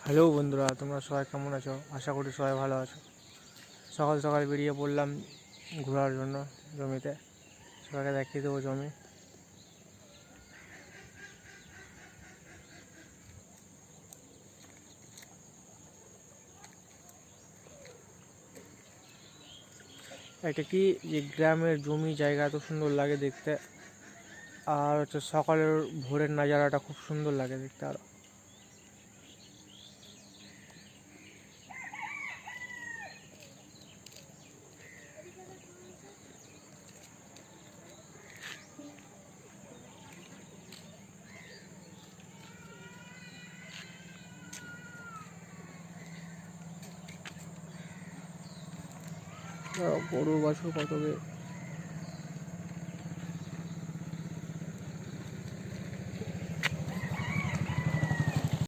Hello বন্ধুরা, তোমরা সবাই কেমন আছো? আশা করি সবাই ভালো আছো। সকাল সকাল বেরিয়ে পড়লাম ঘোরার জন্য জমিতে। সবাইকে দেখিয়ে দেবো জমি। এটা কি যে গ্রামের জমি জায়গা এত সুন্দর লাগে দেখতে। আর হচ্ছে সকালের ভোরের নাজারাটা খুব সুন্দর লাগে দেখতে। আর গরু বাছুর কত